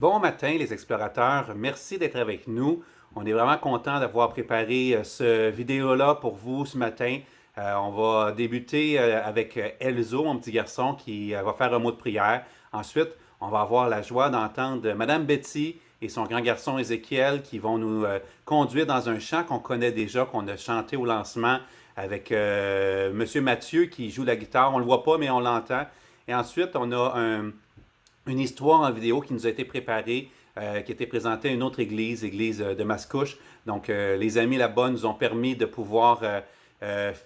Bon matin les explorateurs, merci d'être avec nous. On est vraiment content d'avoir préparé ce vidéo-là pour vous ce matin. On va débuter avec Elzo, mon petit garçon, qui va faire un mot de prière. Ensuite, on va avoir la joie d'entendre Madame Betty et son grand garçon Ézéchiel qui vont nous conduire dans un chant qu'on connaît déjà, qu'on a chanté au lancement avec Monsieur Mathieu qui joue la guitare. On ne le voit pas, mais on l'entend. Et ensuite, on a une histoire en vidéo qui nous a été préparée, qui a été présentée à une autre église, l'église de Mascouche. Donc, les amis là-bas nous ont permis de pouvoir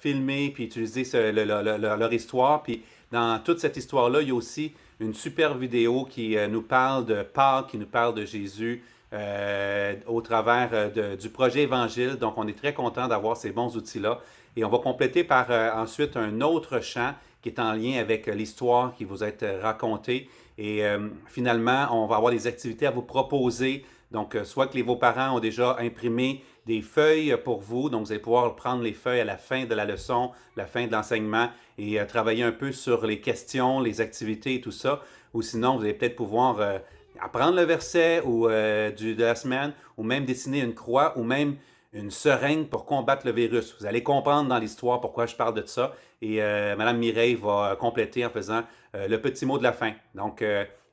filmer puis utiliser leur histoire. Puis, dans toute cette histoire-là, il y a aussi une super vidéo qui nous parle de Pâques, qui nous parle de Jésus au travers du projet Évangile. Donc, on est très content d'avoir ces bons outils-là. Et on va compléter par ensuite un autre chant qui est en lien avec l'histoire qui vous est racontée. Et finalement, on va avoir des activités à vous proposer. Donc, soit que vos parents ont déjà imprimé des feuilles pour vous, donc vous allez pouvoir prendre les feuilles à la fin de la leçon, la fin de l'enseignement, et travailler un peu sur les questions, les activités et tout ça. Ou sinon, vous allez peut-être pouvoir apprendre le verset de la semaine, ou même dessiner une croix, ou même une seringue pour combattre le virus. Vous allez comprendre dans l'histoire pourquoi je parle de ça. Et Mme Mireille va compléter en faisant le petit mot de la fin. Donc,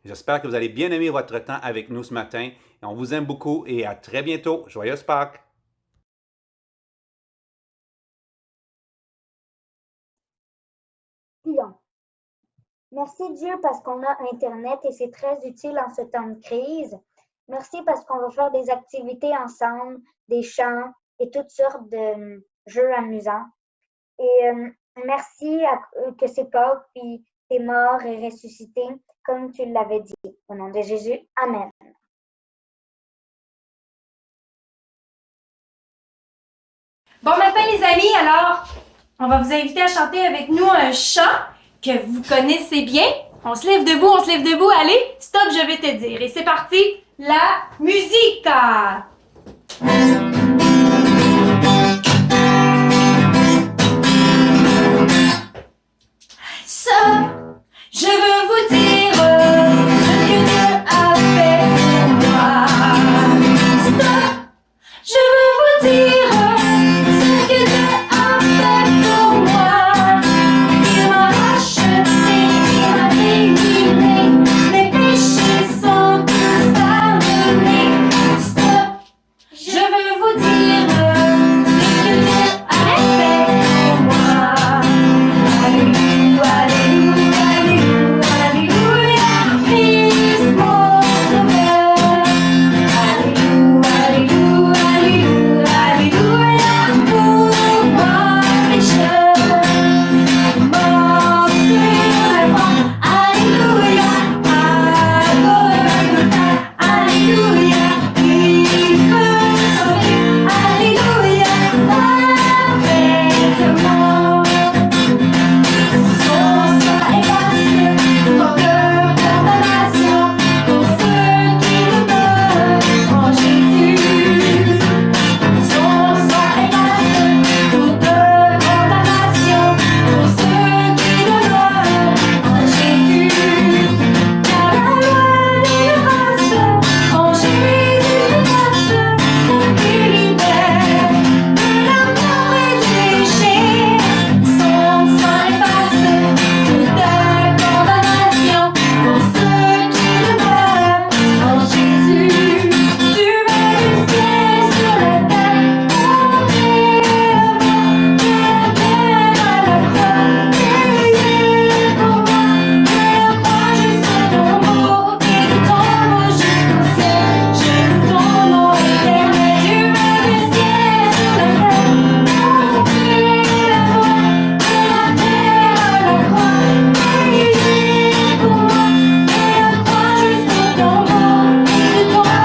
j'espère que vous allez bien aimer votre temps avec nous ce matin. Et on vous aime beaucoup et à très bientôt. Joyeuse Pâques! Prions. Merci Dieu parce qu'on a Internet et c'est très utile en ce temps de crise. Merci parce qu'on va faire des activités ensemble, des chants et toutes sortes de jeux amusants. Et merci que c'est Pâques, puis t'es mort et ressuscité, comme tu l'avais dit. Au nom de Jésus, Amen. Bon matin les amis, alors on va vous inviter à chanter avec nous un chant que vous connaissez bien. On se lève debout, allez, stop, je vais te dire. Et c'est parti, la musique! Je veux vous dire ce que Dieu a fait pour moi. Stop, je veux vous dire ce que Dieu a fait pour moi. Il m'a racheté, il m'a délivré, mes péchés sont tous pardonnés. Stop, je veux vous dire ce que Dieu a fait pour moi. Alléluia, alléluia, alléluia, alléluia, Christ mon sauveur. Alléluia, alléluia, alléluia, alléluia, pour moi pécheur. Mort sur la croix, alléluia, à Golgotha, alléluia, il peut sauver, alléluia, parfaitement. Son sang efface toute condamnation pour ceux qui demeurent en Jésus. Son sang efface toute condamnation pour ceux qui demeurent en Jésus. Car la loi des grâces en Jésus grâce qui libère de la mort et du péché. Son sang efface toute condamnation pour ceux qui demeurent en Jésus. Tu mets du ciel sur la terre pour vivre, tu es à la croix, payé pour moi, de la croix jusqu'au tombeau, et du tombeau jusqu'au ciel, je loue ton nom éternel. Tu mets du ciel sur la terre pour vivre, de la terre à la croix, payé pour moi, de la croix jusqu'au tombeau, et du tombeau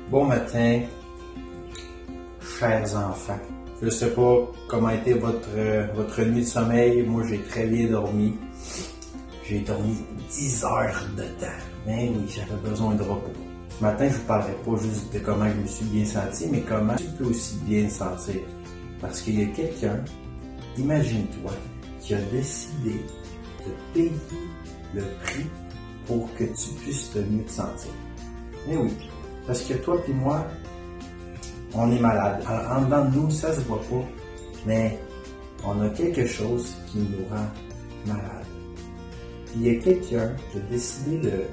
Bon matin, chers enfants. Je sais pas comment a été votre nuit de sommeil. Moi, j'ai très bien dormi. J'ai dormi 10 heures de temps. Mais oui, j'avais besoin de repos. Ce matin, je vous parlerai pas juste de comment je me suis bien senti, mais comment tu peux aussi bien te sentir. Parce qu'il y a quelqu'un, imagine-toi, qui a décidé de payer le prix pour que tu puisses te mieux te sentir. Mais oui, parce que toi et moi, on est malade. En dedans de nous, ça se voit pas, mais on a quelque chose qui nous rend malade. Il y a quelqu'un qui a décidé de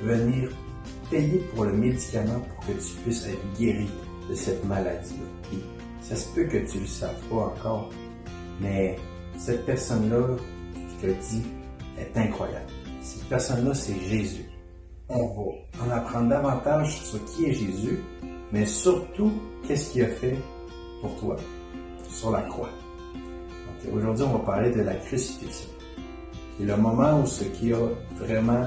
venir payer pour le médicament pour que tu puisses être guéri de cette maladie-là. Et ça se peut que tu ne le saches pas encore, mais cette personne-là, je te dis, est incroyable. Cette personne-là, c'est Jésus. On va en apprendre davantage sur qui est Jésus, mais surtout, qu'est-ce qu'il a fait pour toi sur la croix. Donc, aujourd'hui, on va parler de la crucifixion. C'est le moment où ce qui a vraiment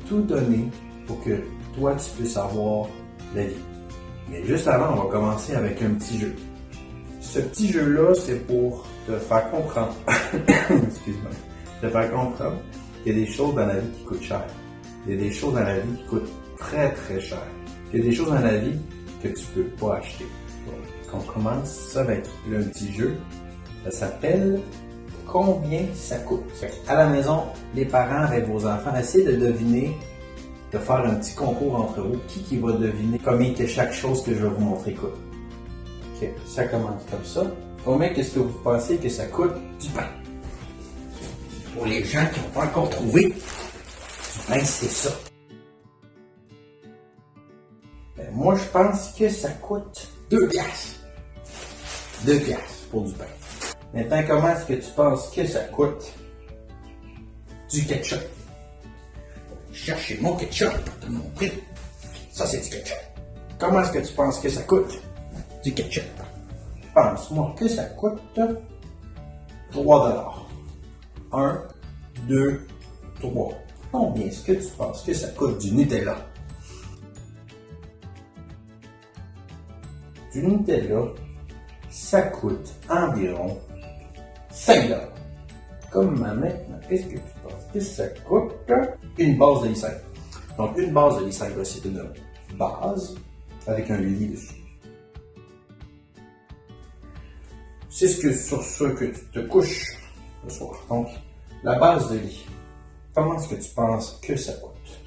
tout donné pour que toi, tu puisses avoir la vie. Mais juste avant, on va commencer avec un petit jeu. Ce petit jeu-là, c'est pour te faire comprendre, excuse-moi, te faire comprendre qu'il y a des choses dans la vie qui coûtent cher. Il y a des choses dans la vie qui coûtent très très cher. Il y a des choses dans la vie que tu peux pas acheter. Donc, on commence ça avec un petit jeu. Ça s'appelle Combien ça coûte? À la maison, les parents avec vos enfants, essayez de deviner, de faire un petit concours entre vous. Qui va deviner combien que chaque chose que je vais vous montrer coûte? Ok, ça commence comme ça. Combien qu'est-ce que vous pensez que ça coûte du pain? Pour les gens qui n'ont pas encore trouvé, du pain, c'est ça. Ben, moi, je pense que ça coûte 2 piastres. 2 piastres pour du pain. Maintenant, comment est-ce que tu penses que ça coûte du ketchup? Cherchez mon ketchup pour te montrer. Ça, c'est du ketchup. Comment est-ce que tu penses que ça coûte du ketchup? Pense-moi que ça coûte 3 $. 1, 2, 3. Combien est-ce que tu penses que ça coûte du Nutella? Du Nutella, ça coûte environ 5 $. Comme maintenant, qu'est-ce que tu penses que ça coûte? Une base de lissage. Donc, une base de lissage, c'est une base avec un lit dessus. C'est sur ce que tu te couches le soir. Donc, la base de lit. Comment est-ce que tu penses que ça coûte?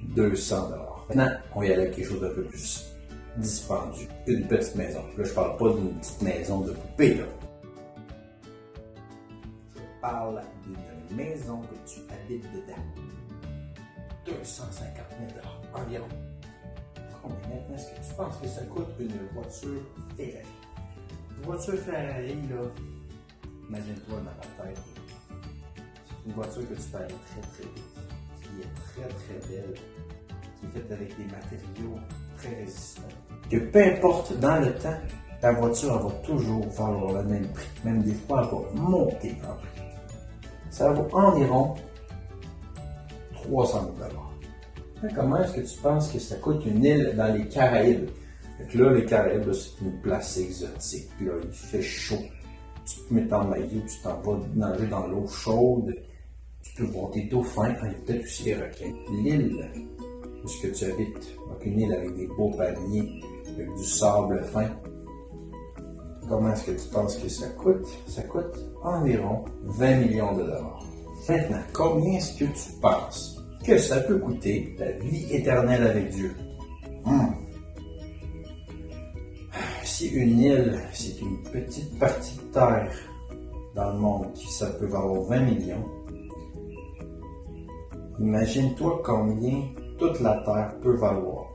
200 $. Maintenant, on va y aller avec quelque chose d'un peu plus dispendieux. Une petite maison. Là, je parle pas d'une petite maison de poupée, là. Je parle d'une maison que tu habites dedans. 250 000 $ environ. Combien maintenant est-ce que tu penses que ça coûte une voiture Ferrari? Une voiture Ferrari, là, imagine-toi dans ta tête. C'est une voiture que tu peux aller très très vite, qui est très très belle, qui est faite avec des matériaux très résistants. Que peu importe dans le temps, ta voiture elle va toujours valoir le même prix. Même des fois, elle va monter en prix. Ça vaut environ 300 000 $. Comment est-ce que tu penses que ça coûte une île dans les Caraïbes? Donc là, les Caraïbes, c'est une place exotique. Là, il fait chaud. Tu te mets en maillot, tu t'en vas nager dans l'eau chaude. Tu peux voir des dauphins. Il y a peut-être aussi des requins. L'île où est-ce que tu habites. Donc une île avec des beaux palmiers, avec du sable fin. Comment est-ce que tu penses que ça coûte? Ça coûte environ 20 millions $. Maintenant, combien est-ce que tu penses que ça peut coûter la vie éternelle avec Dieu? Si une île, c'est une petite partie de terre dans le monde, ça peut valoir 20 millions, imagine-toi combien toute la terre peut valoir.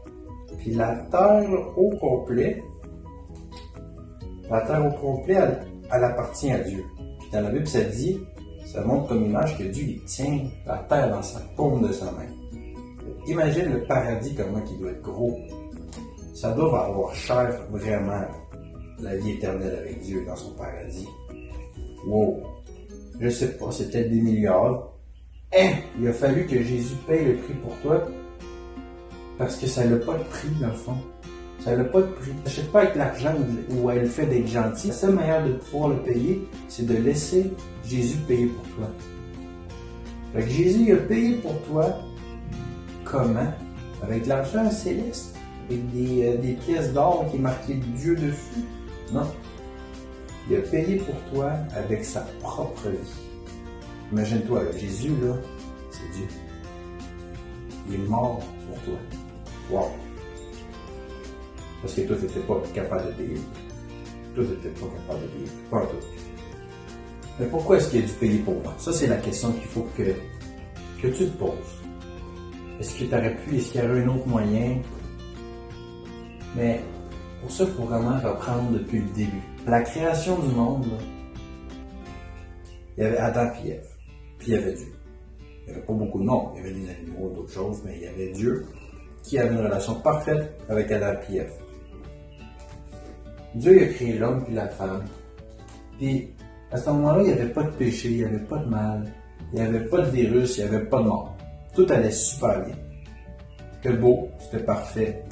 Puis la terre au complet, elle appartient à Dieu. Puis dans la Bible, ça montre comme image que Dieu il tient la terre dans sa paume de sa main. Imagine le paradis comment il doit être gros. Ça doit valoir cher vraiment la vie éternelle avec Dieu dans son paradis. Wow! Je sais pas, c'est peut-être des milliards. Il a fallu que Jésus paye le prix pour toi. Parce que ça n'a pas de prix, dans le fond. Ça n'a pas de prix. Tu n'achètes pas avec l'argent ou le fait d'être gentil. La seule manière de pouvoir le payer, c'est de laisser Jésus payer pour toi. Fait que Jésus il a payé pour toi. Comment? Avec de l'argent céleste. Avec des pièces d'or qui est marqué Dieu dessus. Non. Il a payé pour toi avec sa propre vie. Imagine-toi, là, Jésus, là, c'est Dieu. Il est mort pour toi. Wow! Parce que toi, tu n'étais pas capable de payer. Toi, tu n'étais pas capable de payer. Pas en tout. Mais pourquoi est-ce qu'il a dû payer pour moi? Ça, c'est la question qu'il faut que tu te poses. Est-ce que tu aurais pu, est-ce qu'il y aurait un autre moyen? Mais pour ça, il faut vraiment reprendre depuis le début. La création du monde, là, il y avait Adam et Ève, puis il y avait Dieu. Il n'y avait pas beaucoup de noms, il y avait des animaux, d'autres choses, mais il y avait Dieu qui avait une relation parfaite avec Adam et Ève. Dieu a créé l'homme puis la femme. Puis à ce moment-là, il n'y avait pas de péché, il n'y avait pas de mal, il n'y avait pas de virus, il n'y avait pas de mort. Tout allait super bien. C'était beau, c'était parfait.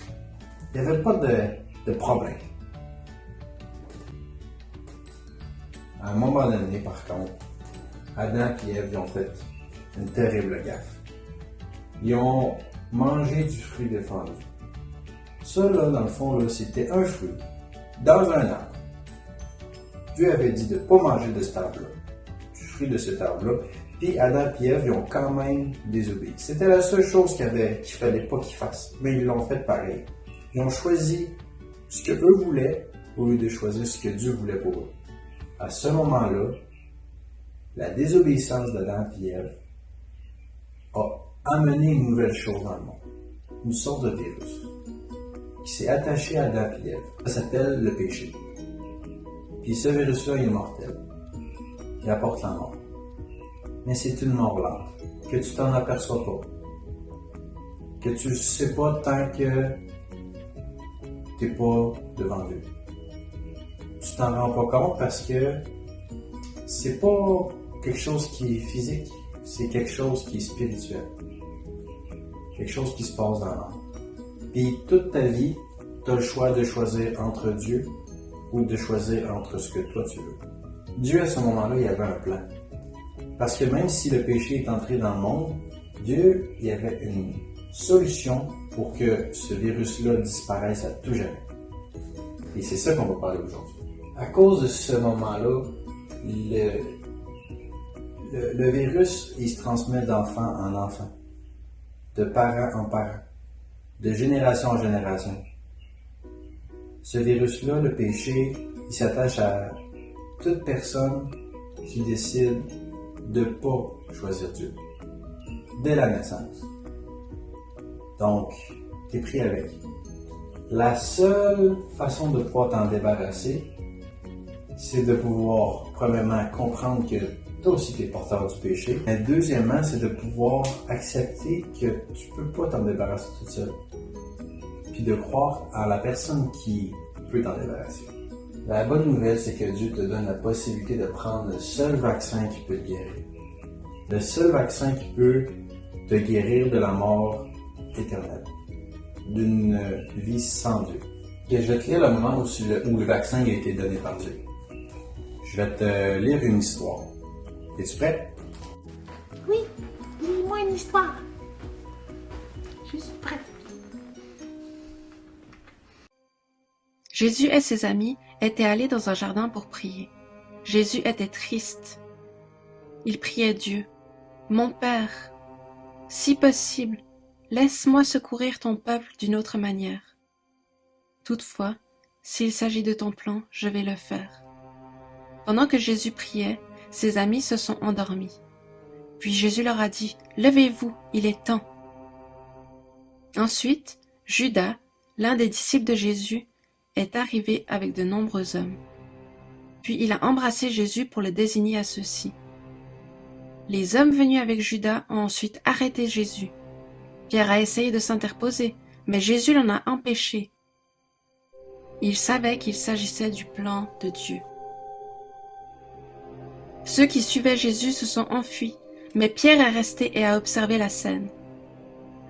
Il n'y avait pas de problème. À un moment donné, par contre, Adam et Ève ont fait une terrible gaffe. Ils ont mangé du fruit défendu. Ça, là, dans le fond, là, c'était un fruit dans un arbre. Dieu avait dit de ne pas manger de cet arbre-là, du fruit de cet arbre-là, puis Adam et Ève, ils ont quand même désobéi. C'était la seule chose qu'il fallait pas qu'ils fassent, mais ils l'ont fait pareil. Ils ont choisi ce que eux voulaient au lieu de choisir ce que Dieu voulait pour eux. À ce moment-là, la désobéissance d'Adam et Ève a amené une nouvelle chose dans le monde, une sorte de virus qui s'est attaché à Adam et Ève. Ça s'appelle le péché. Puis ce virus-là, il est mortel. Il apporte la mort. Mais c'est une mort lente, que tu t'en aperçois pas, que tu ne sais pas tant que tu n'es pas devant Dieu. Tu t'en rends pas compte parce que c'est pas quelque chose qui est physique, c'est quelque chose qui est spirituel. Quelque chose qui se passe dans l'âme. Puis toute ta vie, tu as le choix de choisir entre Dieu ou de choisir entre ce que toi tu veux. Dieu, à ce moment-là, il avait un plan. Parce que même si le péché est entré dans le monde, Dieu, il y avait une solution pour que ce virus-là disparaisse à tout jamais. Et c'est ça qu'on va parler aujourd'hui. À cause de ce moment-là, le virus, il se transmet d'enfant en enfant, de parent en parent, de génération en génération. Ce virus-là, le péché, il s'attache à toute personne qui décide de ne pas choisir Dieu, dès la naissance. Donc, tu es pris avec. La seule façon de pouvoir t'en débarrasser, c'est de pouvoir, premièrement, comprendre que toi aussi tu es porteur du péché. Mais deuxièmement, c'est de pouvoir accepter que tu ne peux pas t'en débarrasser toute seule. Puis de croire en la personne qui peut t'en débarrasser. La bonne nouvelle, c'est que Dieu te donne la possibilité de prendre le seul vaccin qui peut te guérir. Le seul vaccin qui peut te guérir de la mort éternelle. D'une vie sans Dieu. Et je vais te lire le moment où le vaccin a été donné par Dieu. Je vais te lire une histoire. Es-tu prêt? Oui, lis-moi une histoire. Je suis prête. Jésus et ses amis étaient allés dans un jardin pour prier. Jésus était triste. Il priait Dieu. « Mon Père, si possible, laisse-moi secourir ton peuple d'une autre manière. Toutefois, s'il s'agit de ton plan, je vais le faire. » Pendant que Jésus priait, ses amis se sont endormis. Puis Jésus leur a dit, « Levez-vous, il est temps. » Ensuite, Judas, l'un des disciples de Jésus, est arrivé avec de nombreux hommes. Puis il a embrassé Jésus pour le désigner à ceux-ci. Les hommes venus avec Judas ont ensuite arrêté Jésus. Pierre a essayé de s'interposer, mais Jésus l'en a empêché. Il savait qu'il s'agissait du plan de Dieu. Ceux qui suivaient Jésus se sont enfuis, mais Pierre est resté et a observé la scène.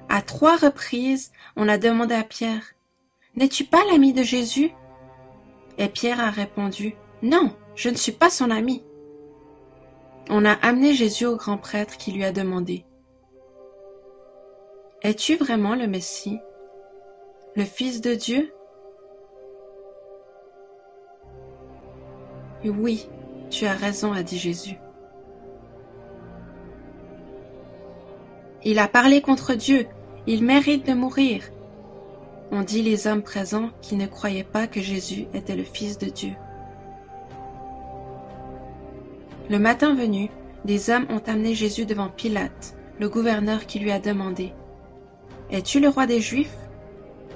À 3 reprises, on a demandé à Pierre, « N'es-tu pas l'ami de Jésus ?» Et Pierre a répondu, « Non, je ne suis pas son ami. » On a amené Jésus au grand prêtre qui lui a demandé, « Es-tu vraiment le Messie, le Fils de Dieu ?» « Oui, tu as raison, a dit Jésus. » Il a parlé contre Dieu, il mérite de mourir, ont dit les hommes présents qui ne croyaient pas que Jésus était le Fils de Dieu. Le matin venu, des hommes ont amené Jésus devant Pilate, le gouverneur qui lui a demandé, « Es-tu le roi des Juifs ?»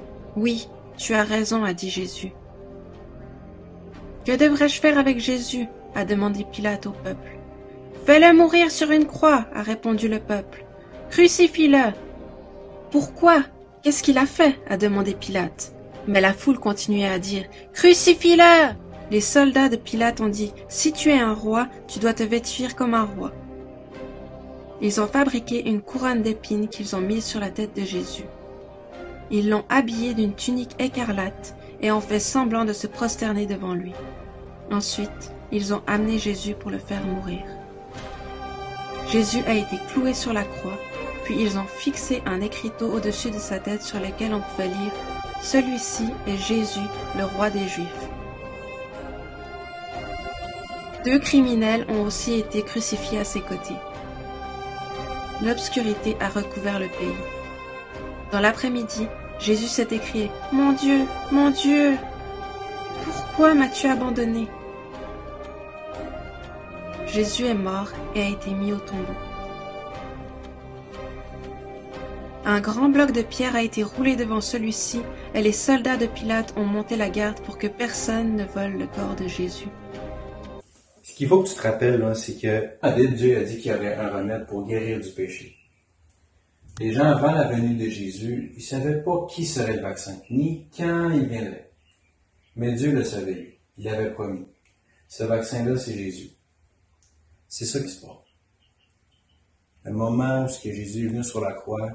« Oui, tu as raison, a dit Jésus. »« Que devrais-je faire avec Jésus ?» a demandé Pilate au peuple. « Fais-le mourir sur une croix, a répondu le peuple. « Crucifie-le !»« Pourquoi ? Qu'est-ce qu'il a fait ?» a demandé Pilate. Mais la foule continuait à dire « Crucifie-le !» Les soldats de Pilate ont dit « Si tu es un roi, tu dois te vêtir comme un roi. » Ils ont fabriqué une couronne d'épines qu'ils ont mise sur la tête de Jésus. Ils l'ont habillé d'une tunique écarlate et ont fait semblant de se prosterner devant lui. Ensuite, ils ont amené Jésus pour le faire mourir. Jésus a été cloué sur la croix, puis ils ont fixé un écriteau au-dessus de sa tête sur lequel on pouvait lire « Celui-ci est Jésus, le roi des Juifs ». 2 criminels ont aussi été crucifiés à ses côtés. L'obscurité a recouvert le pays. Dans l'après-midi, Jésus s'est écrié « Mon Dieu, pourquoi m'as-tu abandonné ?» Jésus est mort et a été mis au tombeau. Un grand bloc de pierre a été roulé devant celui-ci et les soldats de Pilate ont monté la garde pour que personne ne vole le corps de Jésus. Ce qu'il faut que tu te rappelles, là, c'est que Dieu a dit qu'il y avait un remède pour guérir du péché. Les gens, avant la venue de Jésus, ils ne savaient pas qui serait le vaccin, ni quand il viendrait. Mais Dieu le savait, lui. Il l'avait promis. Ce vaccin-là, c'est Jésus. C'est ça qui se passe. Le moment où Jésus est venu sur la croix,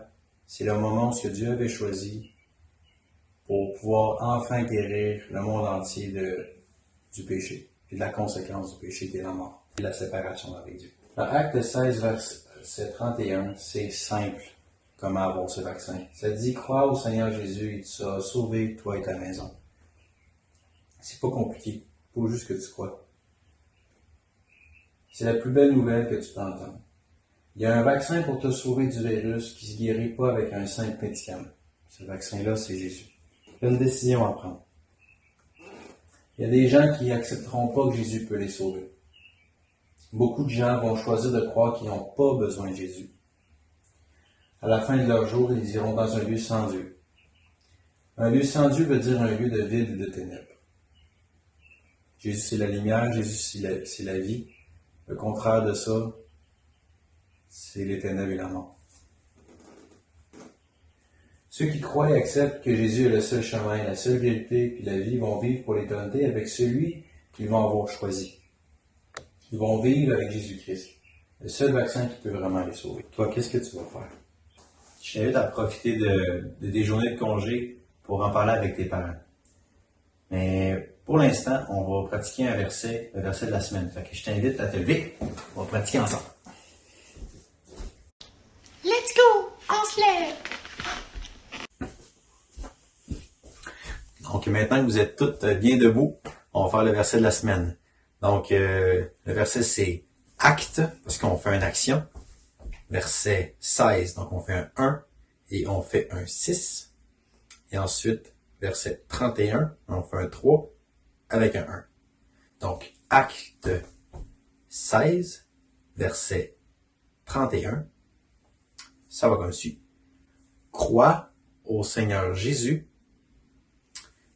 c'est le moment où Dieu avait choisi pour pouvoir enfin guérir le monde entier du péché et de la conséquence du péché qui est la mort et la séparation avec Dieu. Dans Acte 16, verset 31, c'est simple comment avoir ce vaccin. Ça dit, crois au Seigneur Jésus et tu seras sauvé, toi et ta maison. C'est pas compliqué. Il faut juste que tu crois. C'est la plus belle nouvelle que tu peux entendre. Il y a un vaccin pour te sauver du virus qui se guérit pas avec un simple médicament. Ce vaccin-là, c'est Jésus. Il y a une décision à prendre. Il y a des gens qui accepteront pas que Jésus peut les sauver. Beaucoup de gens vont choisir de croire qu'ils n'ont pas besoin de Jésus. À la fin de leur jour, ils iront dans un lieu sans Dieu. Un lieu sans Dieu veut dire un lieu de vide et de ténèbres. Jésus, c'est la lumière. Jésus, c'est la vie. Le contraire de ça, c'est les ténèbres et la mort. Ceux qui croient et acceptent que Jésus est le seul chemin, la seule vérité et la vie vont vivre pour l'éternité avec celui qu'ils vont avoir choisi. Ils vont vivre avec Jésus-Christ, le seul vaccin qui peut vraiment les sauver. Toi, qu'est-ce que tu vas faire? Je t'invite à profiter de des journées de congé pour en parler avec tes parents. Mais pour l'instant, on va pratiquer le verset de la semaine. Fait que je t'invite à te lever, on va pratiquer ensemble. Let's go! On se lève! Donc maintenant que vous êtes toutes bien debout, on va faire le verset de la semaine. Donc le verset c'est acte, parce qu'on fait une action. Verset 16, donc on fait un 1 et on fait un 6. Et ensuite, verset 31, on fait un 3 avec un 1. Donc acte 16, verset 31, ça va comme suit. Crois au Seigneur Jésus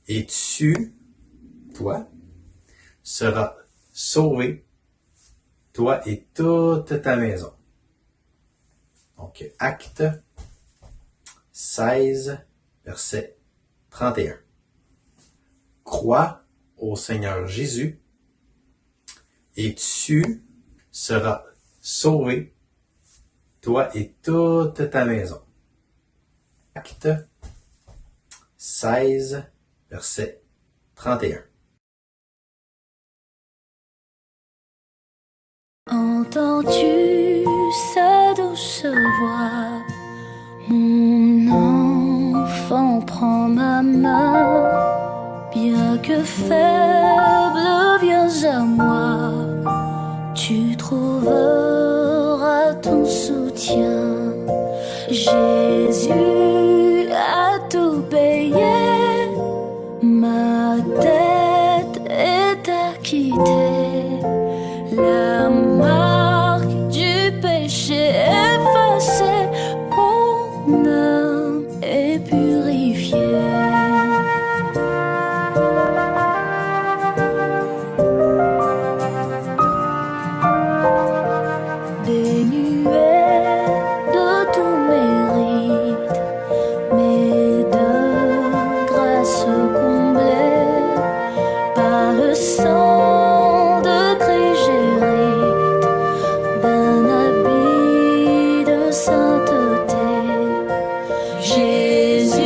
et tu, toi, seras sauvé, toi et toute ta maison. Donc, acte 16, verset 31. Crois au Seigneur Jésus et tu seras sauvé, toi et toute ta maison. Acte 16, verset 31. Entends-tu sa douce voix? Mon enfant, prends ma main. Bien que faible, viens à moi. Tu trouveras ton soutien. Jésus a tout payé. Ma dette est acquittée. La marque du péché effacée, mon âme est purifiée. Dénuée de tout mérite, mais de grâce comblée par le sang de Christ, j'hérite d'un habit de sainteté. Jésus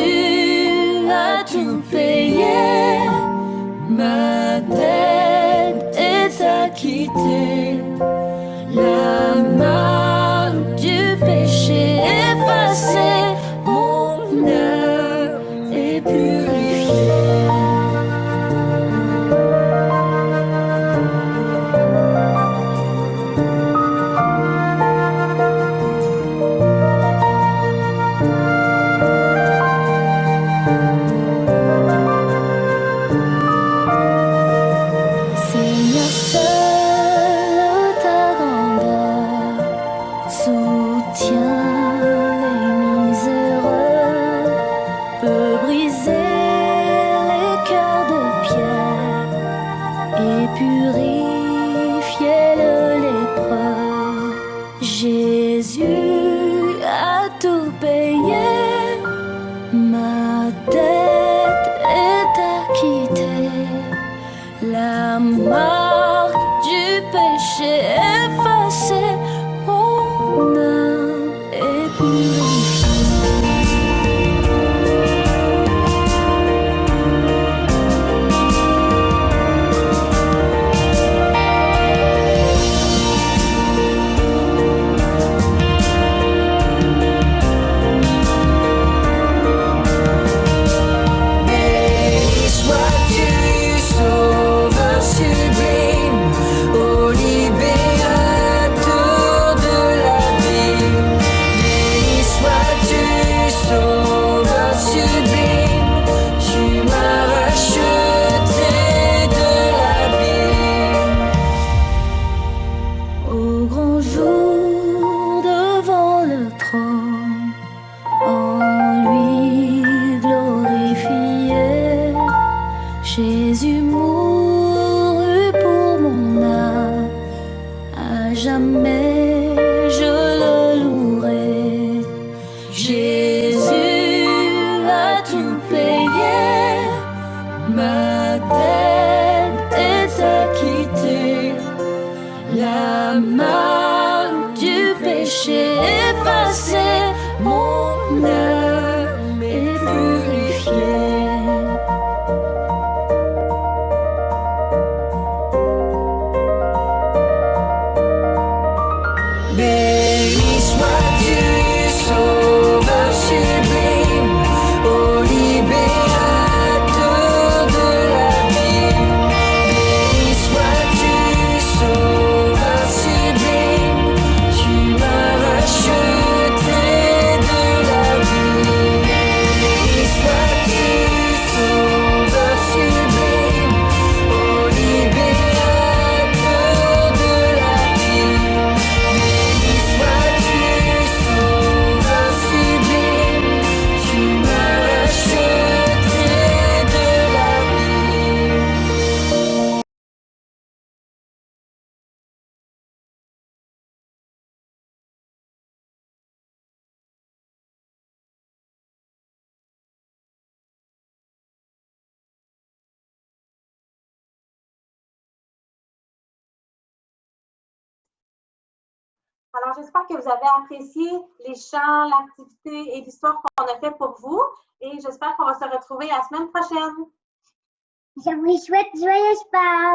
a tout payé, ma dette est acquittée. La marque du péché effacée, mon âme est purifiée. Seigneur, seule ta grandeur soutient les miséreux, peut briser les cœurs de pierre et purifier le lépreux. Jésus a tout payé, ma dette est acquittée. La marque du péché effacée, mon âme est purifiée. Alors, j'espère que vous avez apprécié les chants, l'activité et l'histoire qu'on a fait pour vous. Et j'espère qu'on va se retrouver la semaine prochaine. Je vous souhaite joyeuse Pâques.